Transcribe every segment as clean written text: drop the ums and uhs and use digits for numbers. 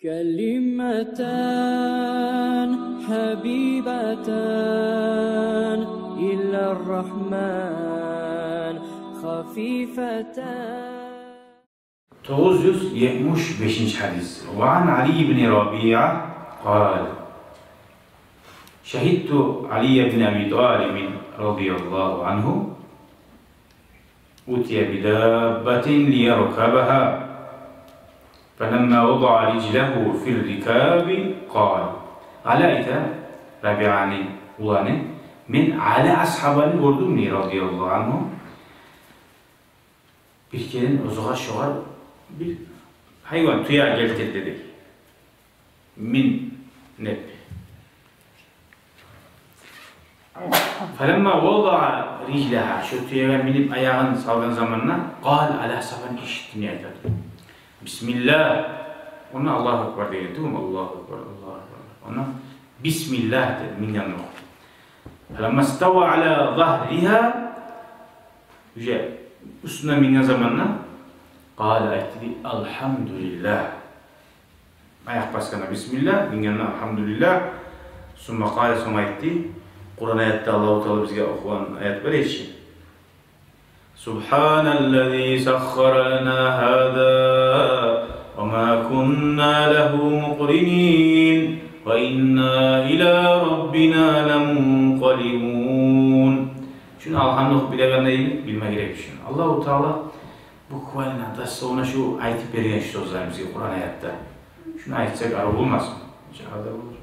كلمتان حبيبتان إلى الرحمن خفيفتان. 975. hadis. وعن علي بن ربيعة قال: شهدت علي بن أبي طالب رضي الله عنه أتي بدابة ليركبها فلما وضع رجله في الركاب قال: عليك ربيعني ulanı min ala ashabani gördüm ni radıyallahu anhu. Bir kere ozuğa şoğar bir hayvan tuya geldi dedi. Min ne? Falemma vada'a rijlaha şu tuya binip ayağını salgan zamanla qal ala saban işittin ya dedi. Bismillah. Ona Allahu ekber dedi. Allahu ekber, Allahu ekber. Ona Bismillah dedi. Min yanına. Falemma stava ala zahriha yüce üstüne minen zamanla qala aytti elhamdülillah. Ayak baskana Bismillah, minen elhamdülillah. Summa qala summa aytti Kur'an ayette Allah-u Teala bizge okuyan ayet var için. Subhanallezî sakhkhara lana hâzâ ve mâ kunnâ lehu muqrinîn ve innâ ilâ rabbinâ lemunqalibûn. Şunu alhamdülillah bileğine bilme gerek şunu. Allah-u Teala bu kuvvetine da sonra şu ayeti beriyen şu sözler bize Kur'an ayette. Şunu ayetsek arı olmaz mı? İnşallah olur.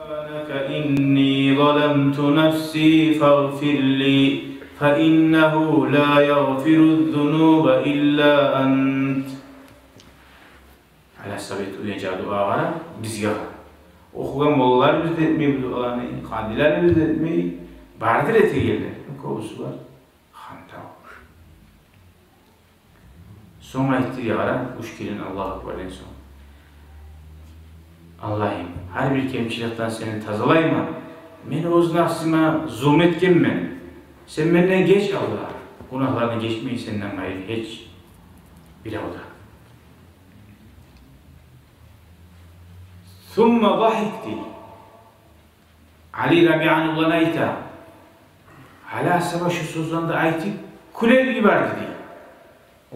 سبحانك إني ظلمت نفسي فاغفر لي فإنه لا يغفر الذنوب إلا أنت. Ala sabit uyacağı dualara biz yapar. Okuyan mollalar biz de etmeyi bu dualarını, kandiler biz de etmeyi bardır eti geldi. Kovusu var. Hanta olur. Sonra ihtiyara uşkirin Allah'a ekberden sonra. Allah'ım, her bir kemçilikten seni tazalayma. Beni öz nafsıma zulmetkenme. Sen benden geç Allah. Günahlarını geçmeyi senden gayrı hiç bile ola. Thumma zahikti. Ali Rabi'an ulanayta. Hala sabah şu sözlerinde ayeti kule gibi var dedi.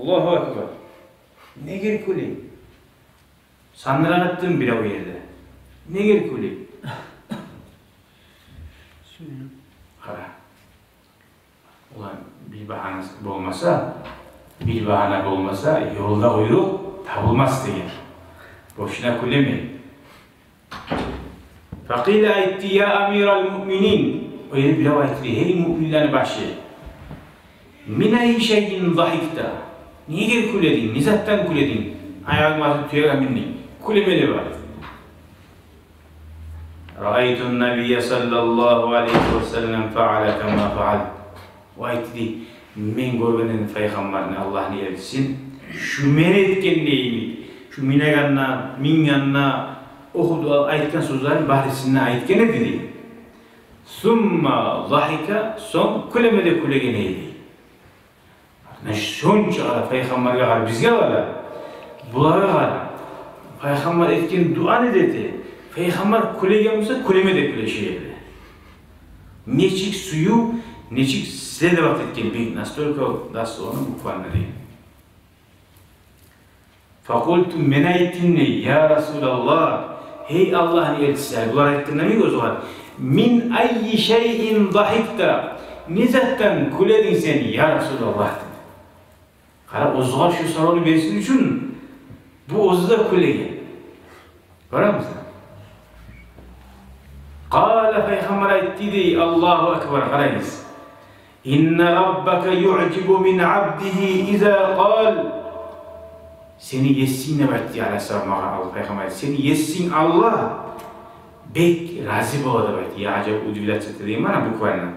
Allahu Ekber. Ne geri kule? Sandıran attım bile o yerde. Ne gerek öyle? Hala. Ulan bir bahane olmasa yolda uyruk tabulmaz diye. Boşuna kulemeyin. Fakile aytti ya amiral müminin. O yerde bile aytti. Hey müminlerin başı. Min ayyi şeyin zahikta. Niye gerek kuledin? Nizattan kuledin? Ayağımızı tüyega minni. Kulemeli var. Ra'aytun Nabiyye sallallahu aleyhi ve sellem fa'ala kema fa'al. O aytti. Men görgenen peygamberini Allah ne etsin? Şu men etken neymi? Şu mineganna, minganna okudu aytken sözlerin bahrisine aytken ne dedi? Summa zahika son kulemede kulegeneydi. Ne şunca ala peygamberge var bizge var. Bulara var. Peygamber etken dua ne dedi? Peygamber kulege olsa kuleme de kule şeydi. Neçik suyu, neçik size de vakit etken bir nastolko nasıl onun bu kuvvetleri. Fakultu menaytinne ya Resulallah. Hey Allah'ın elçisi, bunlar ettiğinde mi göz var? Min ayyi şeyin zahikta. Nizattan kuledin seni ya Resulallah. Kara ozuğa şu sorunu versin için bu ozda kulege. Görüyor musun? Kâle peygamber etti de Allahu Ekber karayız. İnne rabbeke yu'cibu min abdihi izâ kâl. Seni yessin ne betti aleyhisselam Allah peygamber. Seni yessin Allah. Bek razı boğda betti. Ya acaba ucubilat çetedeyim bana bu kuvvetine.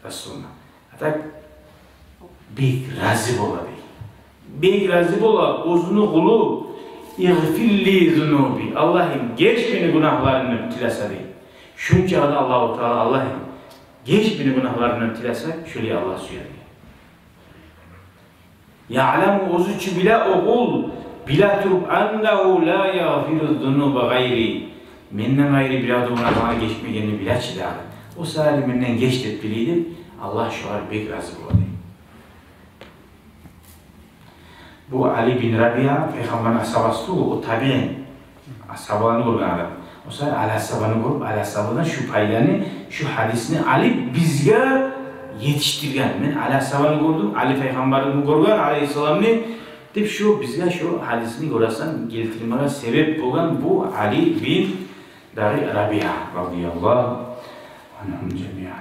Resulullah. Hatta bek razı boğda betti. Bek razı boğda uzunu kulu İğfirli zunubi. Allah'ım geç beni günahlarını müptilasa değil. Şunca adı Allah-u Teala Allah'ım geç beni günahlarını müptilasa şöyle Allah suya değil. Ya'lemu ozuçu bile oğul Bila turup annahu la yaghfiru zunuba gayri. Menden gayri bir adamına bana geçmeyeni bilaçı da. O sadece menden geç de biliydim. Allah şu an pek razı oldu. Bu Ali bin Rabia, Peygamber'in ashabası o tabi'in. Ashabını görgen adam. O sadece Ali ashabını görüp, Ali ashabından şu paylarını, şu hadisini Ali bizge yetiştirgen. Ben Ali ashabını gördüm, Ali Peygamber'ini görgen, Aleyhisselam'ını deyip şu bizge şu hadisini görürsen geltirmeye sebep olan bu Ali bin Rabia radıyallahu anhum cemiyan.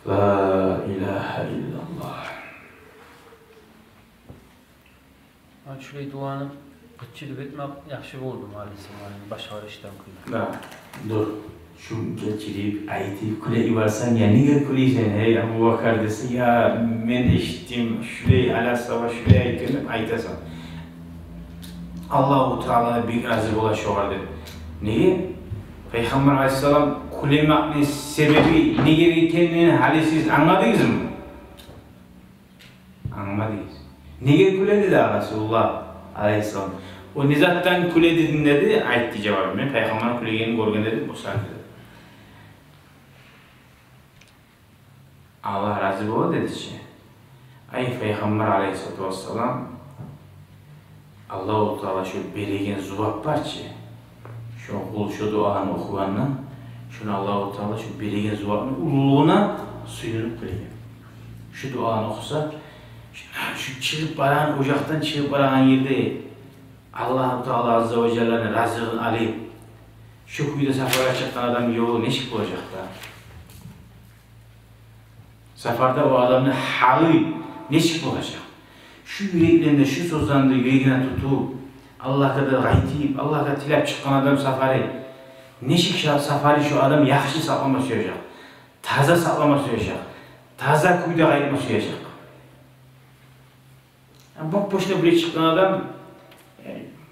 La ilahe illallah. Şurayı duanı kıtçılık etmek yaxşı oldu maalesef. Başka işten kıyım. Dur. Şu geçirip ayetip kuleyi varsan ya niye kuleysen hey Abu Bakar desin ya men işittim şurayı ala sava şuraya ayettim ayetasan. Allah-u Teala bir razı ola şu vardı. Niye? Peygamber Aleyhisselam kulemakның sebebi ne gerektiğini halisiz anladınız mı? Anlamadınız. Niye kule dedi Resulullah Aleyhisselam? O nizattan kule dedin dedi, ayet cevabı. Ben Peygamber'in kulegerini görgen dedim, o saat dedi. Allah razı ola dedi ki, ay Peygamber Aleyhisselatü Vesselam Allah-u Teala şu belegen zuvap var ki, şu duanı okuyanla, şunu Allah-u Teala şu belegen zuvapın ululuğuna suyunup kılıyor. Şu duanı okusa, şu çıkıp baran, ocaktan çıkıp baran yerde Allah-u Teala Azze ve Celle'nin razığını alayım. Şu kuyuda safara çıkan adam yolu ne çık olacak da? Safarda o adamın hali ne çık olacak? Şu yüreklerinde, şu sozlandığı yüreğine tutup Allah kadar gaytiyip, Allah kadar tilap çıkan adam safari ne çık safari şu adam yaxşı saklama suyacak. Taza saklama suyacak. Taza kuyuda gaytma suyacak. Boş-boşuna buraya çıkan adam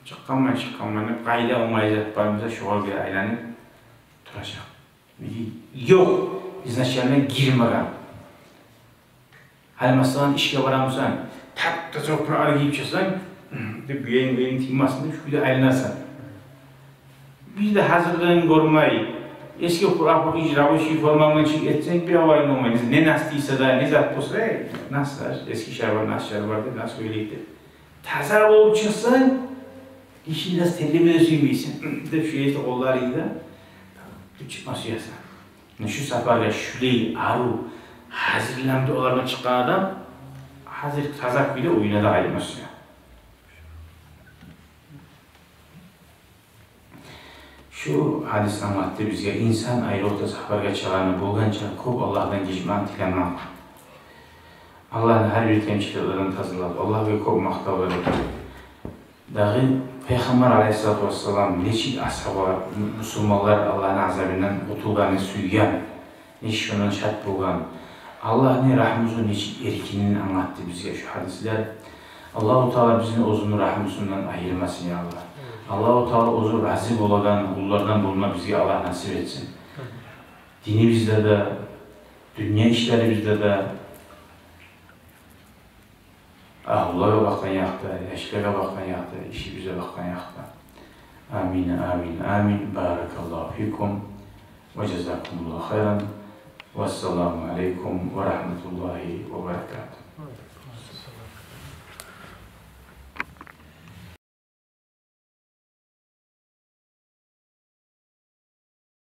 çıkanman qayda olmayacak barımıza şoğa bir aylanıp duracak. Yok, iznaşlarına girmeden. Hal masalan işe varamsan, tak da çok para giyip çıksan, büyüğün timasında şu bir de aylanarsan. Bir de hazırlığını görmeyi, eski Kur'an icra bu şey formamını çık etsen bir havayın olmayınız. Ne nastıysa da, ne zat olsa, nasıl eski şer var, nasıl şer vardı, nasıl öyleydi. Tazar olup çıksan, işini nasıl tellimine suymayısın. Bir de şu işte kollarıyla da çıkması yasan. Şu seferle şüleyi, aru, hazırlandı olarına çıkan adam, hazır tazak bile oyuna da ayırması. Şu hadis anlattı bizge, insan ayrılıkta seferge çıkanı bulganca kop Allah'tan geçman tilenmem. Allah'ın her bir temsilcilerini tazılap, Allah ve kop maktaları. Dağı Peygamber Aleyhisselatü Vesselam neçik ashaba, Müslümanlar Allah'ın azabından kurtulganı suygan, neçik onun şart bulgan, Allah'ın rahmuzun neçik erkinini anlattı bizge şu hadisler. Allah-u Teala bizim uzun rahmusundan ayırmasın ya Allah. Allah-u Teala uzun razı oladan, kullardan bulma bizge Allah nasip etsin. Dini bizde de, dünya işleri bizde de, ahullara baktan yaktı, eşlere baktan yaktı, işi bize baktan yaktı. Amin, amin, amin. Barakallahu fikum ve cezakumullahu hayran. Vesselamu aleykum ve rahmetullahi ve berekatuhu.